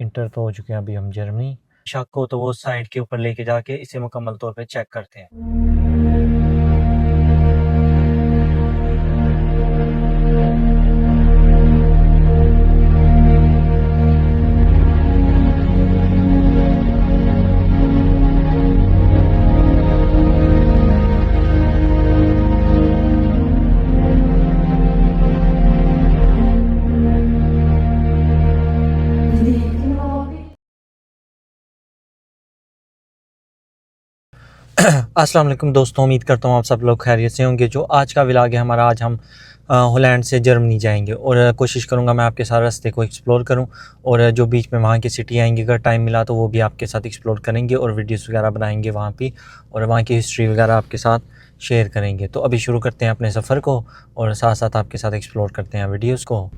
Inter तो हो चुके हैं अभी हम जर्मनी। शक हो तो वो साइट के ऊपर लेके जाके इसे मुकम्मल तौर पे चेक करते हैं। अस्सलाम वालेकुम दोस्तों, उम्मीद करता हूँ आप सब लोग खैरियत से होंगे। जो आज का व्लॉग है हमारा, आज हम हॉलैंड से जर्मनी जाएंगे और कोशिश करूँगा मैं आपके सारे रास्ते को एक्सप्लोर करूँ और जो बीच में वहाँ की सिटी आएंगी, अगर टाइम मिला तो वो भी आपके साथ एक्सप्लोर करेंगे और वीडियोस वगैरह बनाएंगे वहाँ पे और वहाँ की हिस्ट्री वगैरह आपके साथ शेयर करेंगे। तो अभी शुरू करते हैं अपने सफ़र को और साथ साथ आपके साथ एक्सप्लोर करते हैं वीडियोज़ को।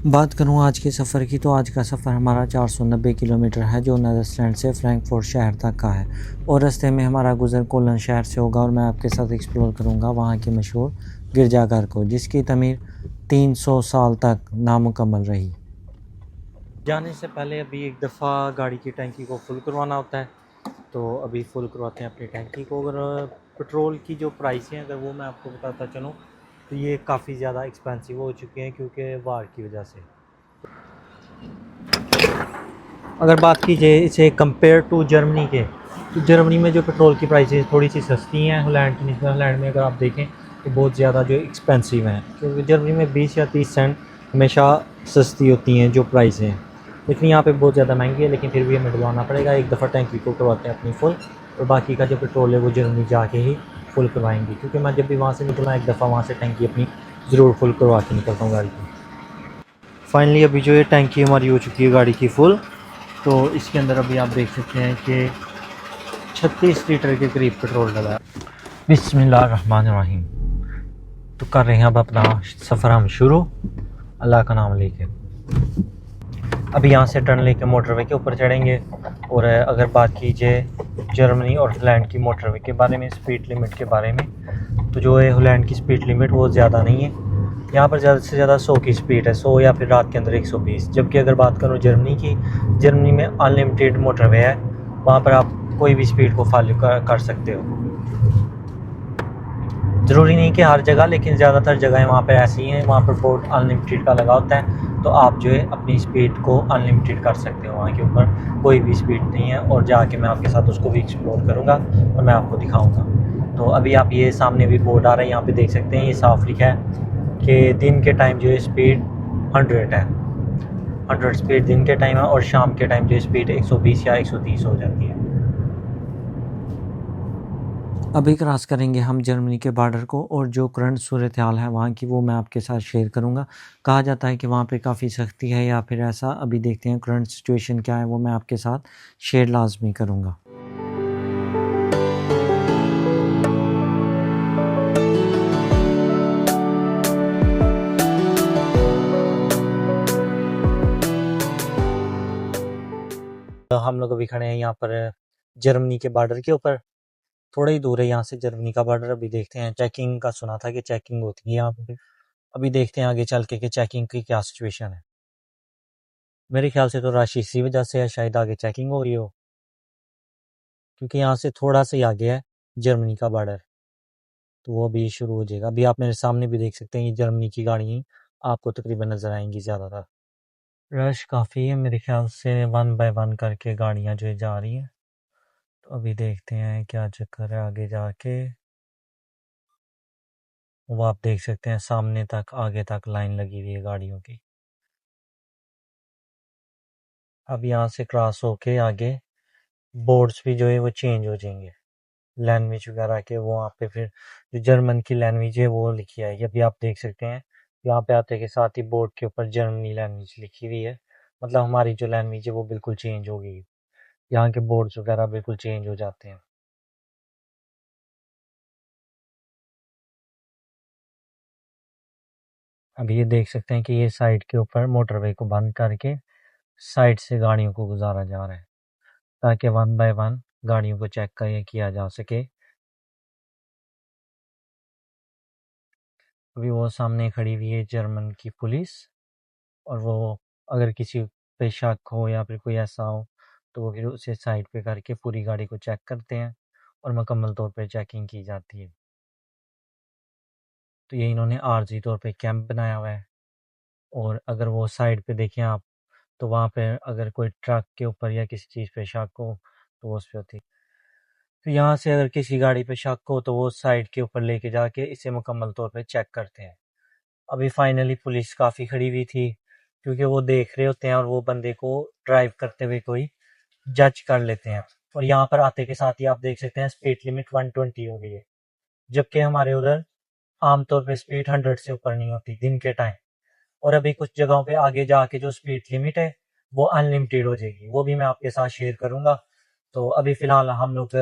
बात करूँ आज के सफ़र की, तो आज का सफ़र हमारा 490 किलोमीटर है जो नेदरलैंड से फ्रैंकफर्ट शहर तक का है और रास्ते में हमारा गुज़र कोलन शहर से होगा और मैं आपके साथ एक्सप्लोर करूँगा वहाँ के मशहूर गिरजाघर को, जिसकी तमीर 300 साल तक नामुकम्मल रही। जाने से पहले अभी एक दफ़ा गाड़ी की टंकी को फुल करवाना होता है, तो अभी फुल करवाते हैं अपनी टंकी को। अगर पेट्रोल की जो प्राइस है, अगर वो मैं आपको बताता चलूँ तो ये काफ़ी ज़्यादा एक्सपेंसिव हो चुके हैं क्योंकि वार की वजह से। अगर बात की जाए इसे कंपेयर टू जर्मनी के, तो जर्मनी में जो पेट्रोल की प्राइसेस थोड़ी सी सस्ती हैं हॉलैंड की निस्बत। हॉलैंड में अगर आप देखें तो बहुत ज़्यादा जो एक्सपेंसिव हैं, क्योंकि जर्मनी में 20 या 30 सेंट हमेशा सस्ती होती हैं जो प्राइसें हैं, लेकिन यहाँ पे बहुत ज़्यादा महंगी है। लेकिन फिर भी हमें डलवाना पड़ेगा। एक दफ़ा टैंकी को करवाते हैं अपनी फुल और बाकी का जो पेट्रोल है वो जर्मनी जाके ही फुल करवाएंगे, क्योंकि मैं जब भी वहाँ से निकलना एक दफ़ा वहाँ से टैंकी अपनी ज़रूर फुल करवा के निकलता हूँ गाड़ी की। फाइनली अभी जो ये टैंकी हमारी हो चुकी है गाड़ी की फुल, तो इसके अंदर अभी आप देख सकते हैं कि 36 लीटर के करीब पेट्रोल डला है। बिस्मिल्लाहिर्रहमानिर्रहीम। तो कर रहे हैं अब अपना सफ़र हम शुरू, अल्लाह का नाम लेके। अभी यहाँ से टर्न लेके मोटरवे के ऊपर चढ़ेंगे। और अगर बात की जाए जर्मनी और हॉलैंड की मोटरवे के बारे में, स्पीड लिमिट के बारे में, तो जो है हॉलैंड की स्पीड लिमिट वो ज़्यादा नहीं है। यहाँ पर ज़्यादा से ज़्यादा 100 की स्पीड है, 100 या फिर रात के अंदर 120। जबकि अगर बात करूँ जर्मनी की, जर्मनी में अनलिमिटेड मोटरवे है, वहाँ पर आप कोई भी स्पीड को फॉलो कर सकते हो। ज़रूरी नहीं कि हर जगह, लेकिन ज़्यादातर जगहें वहाँ पर ऐसी हैं, वहाँ पर बोर्ड अनलिमिटेड का लगा होता है, तो आप जो है अपनी स्पीड को अनलिमिटेड कर सकते हो। वहाँ के ऊपर कोई भी स्पीड नहीं है और जाके मैं आपके साथ उसको भी एक्सप्लोर करूँगा और मैं आपको दिखाऊँगा। तो अभी आप ये सामने भी बोर्ड आ रहा है, यहाँ पे देख सकते हैं, ये साफ लिखा है कि दिन के टाइम जो है स्पीड 100 है, 100 स्पीड दिन के टाइम है और शाम के टाइम जो स्पीड 120 या 130 हो जाती है। अभी क्रॉस करेंगे हम जर्मनी के बॉर्डर को और जो करंट सूरत हाल है वहाँ की वो मैं आपके साथ शेयर करूँगा। कहा जाता है कि वहाँ पे काफ़ी सख्ती है या फिर ऐसा, अभी देखते हैं करंट सिचुएशन क्या है, वो मैं आपके साथ शेयर लाजमी करूँगा। हम लोग अभी खड़े हैं यहाँ पर जर्मनी के बॉर्डर के ऊपर, थोड़ा ही दूर है यहाँ से जर्मनी का बॉर्डर। अभी देखते हैं, चेकिंग का सुना था कि चेकिंग होती है यहाँ पे। अभी देखते हैं आगे चल के कि चेकिंग की क्या सिचुएशन है। मेरे ख्याल से तो रश इसी वजह से है, शायद आगे चेकिंग हो रही हो, क्योंकि यहाँ से थोड़ा सा ही आगे है जर्मनी का बॉर्डर, तो वो अभी शुरू हो जाएगा। अभी आप मेरे सामने भी देख सकते हैं, ये जर्मनी की गाड़ी आपको तकरीबन नज़र आएंगी ज़्यादातर। रश काफ़ी है, मेरे ख्याल से 1 बाय 1 करके गाड़ियाँ जो है जा रही हैं। तो अभी देखते हैं क्या चक्कर है आगे जाके। वो आप देख सकते हैं सामने तक, आगे तक लाइन लगी हुई है गाड़ियों की। अब यहाँ से क्रॉस होके आगे बोर्ड्स भी जो है वो चेंज हो जाएंगे, लैंग्वेज वगैरह के। वो वहाँ पे फिर जो जर्मन की लैंग्वेज है वो लिखी आएगी। अभी आप देख सकते हैं यहाँ पे आते के साथ ही बोर्ड के ऊपर जर्मनी लैंग्वेज लिखी हुई है, मतलब हमारी जो लैंग्वेज है वो बिल्कुल चेंज हो गई। यहाँ के बोर्ड्स वगैरह बिल्कुल चेंज हो जाते हैं। अभी ये देख सकते हैं कि ये साइड के ऊपर मोटरवे को बंद करके साइड से गाड़ियों को गुजारा जा रहा है, ताकि 1 बाय 1 गाड़ियों को चेक किया जा सके। अभी वो सामने खड़ी हुई है जर्मन की पुलिस, और वो अगर किसी पे शक हो या फिर कोई ऐसा हो तो वो फिर उसे साइड पे करके पूरी गाड़ी को चेक करते हैं और मुकम्मल तौर पे चेकिंग की जाती है। तो ये इन्होंने आर्जी तौर पे कैंप बनाया हुआ है और अगर वो साइड पे देखें आप तो वहाँ पे अगर कोई ट्रक के ऊपर या किसी चीज़ पे शक हो तो वो उस पे होती है। तो यहाँ से अगर किसी गाड़ी पे शक हो तो वो साइड के ऊपर लेके जाके इसे मुकम्मल तौर पे चेक करते हैं। अभी फाइनली पुलिस काफ़ी खड़ी हुई थी क्योंकि वो देख रहे होते हैं और वो बंदे को ड्राइव करते हुए कोई जज कर लेते हैं। और यहाँ पर आते के साथ ही आप देख सकते हैं स्पीड लिमिट 120 हो गई है, जबकि हमारे उधर आमतौर पे स्पीड 100 से ऊपर नहीं होती दिन के टाइम। और अभी कुछ जगहों पे आगे जाके जो स्पीड लिमिट है वो अनलिमिटेड हो जाएगी, वो भी मैं आपके साथ शेयर करूंगा। तो अभी फ़िलहाल हम लोग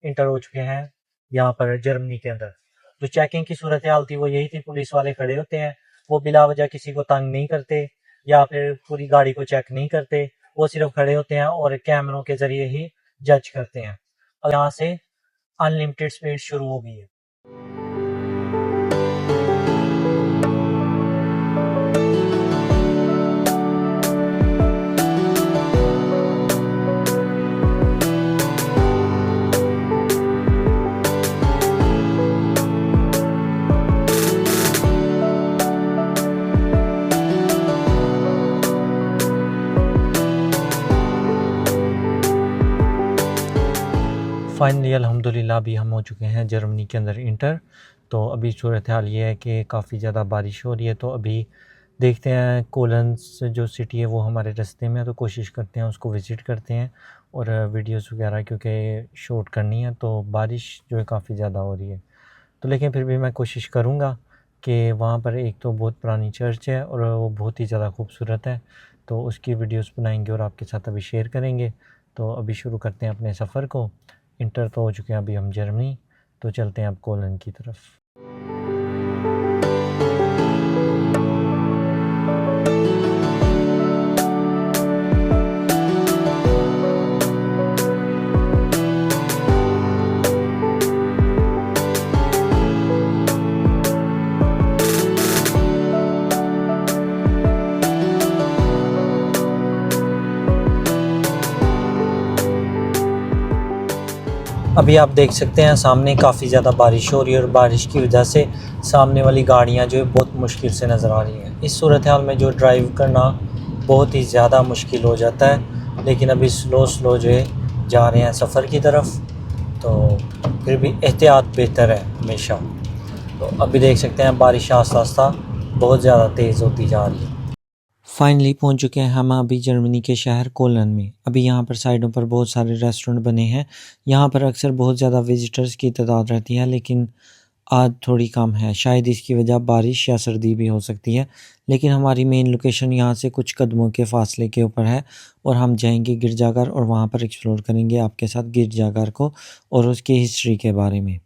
इंटर हो चुके हैं यहाँ पर जर्मनी के अंदर। जो चेकिंग की सूरत हाल थी वो यही थी, पुलिस वाले खड़े होते हैं, वो बिला वजह किसी को तंग नहीं करते या फिर पूरी गाड़ी को चेक नहीं करते, वो सिर्फ खड़े होते हैं और कैमरों के ज़रिए ही जज करते हैं। और यहाँ से अनलिमिटेड स्पीड शुरू हो गई है। फाइनली अल्हम्दुलिल्लाह अभी हम हो चुके हैं जर्मनी के अंदर इंटर। तो अभी सूरत हाल ये है कि काफ़ी ज़्यादा बारिश हो रही है, तो अभी देखते हैं कोलंस जो सिटी है वो हमारे रास्ते में है, तो कोशिश करते हैं उसको विज़िट करते हैं और वीडियोस वगैरह क्योंकि शूट करनी है। तो बारिश जो है काफ़ी ज़्यादा हो रही है, तो लेकिन फिर भी मैं कोशिश करूँगा कि वहाँ पर एक तो बहुत पुरानी चर्च है और वो बहुत ही ज़्यादा खूबसूरत है, तो उसकी वीडियोस बनाएंगे और आपके साथ अभी शेयर करेंगे। तो अभी शुरू करते हैं अपने सफ़र को। इंटर तो हो चुके हैं अभी हम जर्मनी, तो चलते हैं अब कोलन की तरफ। अभी आप देख सकते हैं सामने काफ़ी ज़्यादा बारिश हो रही है और बारिश की वजह से सामने वाली गाड़ियां जो है बहुत मुश्किल से नज़र आ रही हैं। इस सूरत हाल में जो ड्राइव करना बहुत ही ज़्यादा मुश्किल हो जाता है, लेकिन अभी स्लो जो है जा रहे हैं सफ़र की तरफ, तो फिर भी एहतियात बेहतर है हमेशा। तो अभी देख सकते हैं बारिश आस्ता आस्ता बहुत ज़्यादा तेज़ होती जा रही है। फाइनली पहुंच चुके हैं हम अभी जर्मनी के शहर कोलन में। अभी यहाँ पर साइडों पर बहुत सारे रेस्टोरेंट बने हैं। यहाँ पर अक्सर बहुत ज़्यादा विजिटर्स की तादाद रहती है, लेकिन आज थोड़ी कम है। शायद इसकी वजह बारिश या सर्दी भी हो सकती है, लेकिन हमारी मेन लोकेशन यहाँ से कुछ कदमों के फासले के ऊपर है और हम जाएंगे गिरजाघर और वहाँ पर एक्सप्लोर करेंगे आपके साथ गिरजाघर को और उसकी हिस्ट्री के बारे में।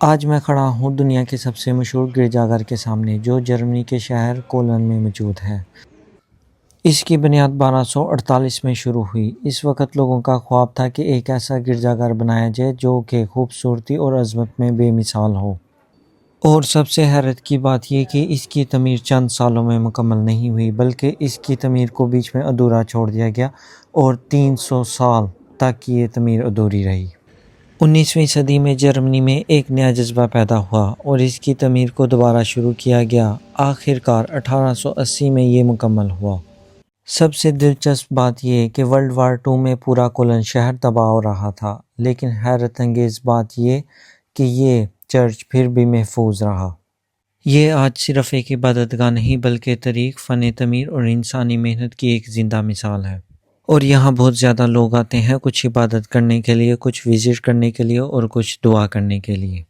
आज मैं खड़ा हूँ दुनिया के सबसे मशहूर गिरजाघर के सामने, जो जर्मनी के शहर कोलन में मौजूद है। इसकी बुनियाद 1248 में शुरू हुई। इस वक्त लोगों का ख्वाब था कि एक ऐसा गिरजाघर बनाया जाए जो कि खूबसूरती और अजमत में बेमिसाल हो। और सबसे हैरत की बात यह कि इसकी तमीर चंद सालों में मुकम्मल नहीं हुई, बल्कि इसकी तमीर को बीच में अधूरा छोड़ दिया गया और 300 साल तक ये तमीर अधूरी रही। 19वीं सदी में जर्मनी में एक नया जज्बा पैदा हुआ और इसकी तमीर को दोबारा शुरू किया गया। आखिरकार 1880 में ये मुकम्मल हुआ। सबसे दिलचस्प बात यह कि वर्ल्ड वार 2 में पूरा कोलन शहर तबाह हो रहा था, लेकिन हैरत अंगेज़ बात यह कि ये चर्च फिर भी महफूज रहा। ये आज सिर्फ एक इबादतगाह नहीं बल्कि तारीख, फ़न तमीर और इंसानी मेहनत की एक ज़िंदा मिसाल है। और यहाँ बहुत ज़्यादा लोग आते हैं, कुछ इबादत करने के लिए, कुछ विज़िट करने के लिए और कुछ दुआ करने के लिए।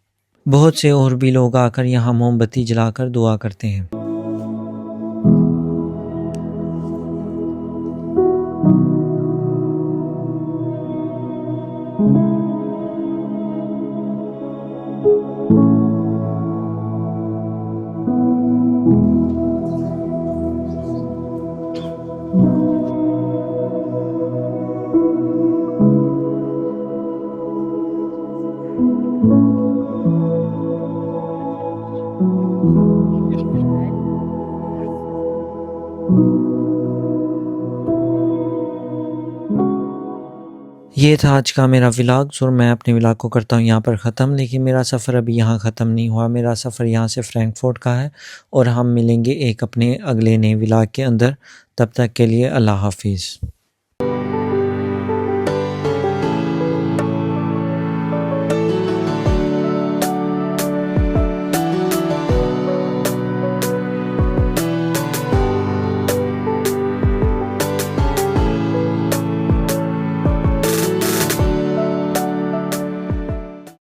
बहुत से और भी लोग आकर यहाँ मोमबत्ती जलाकर दुआ करते हैं। ये था आज का मेरा व्लॉग और मैं अपने व्लॉग को करता हूँ यहाँ पर ख़त्म। लेकिन मेरा सफ़र अभी यहाँ ख़त्म नहीं हुआ, मेरा सफ़र यहाँ से फ्रैंकफर्ट का है और हम मिलेंगे एक अपने अगले नए व्लॉग के अंदर। तब तक के लिए अल्लाह हाफिज़।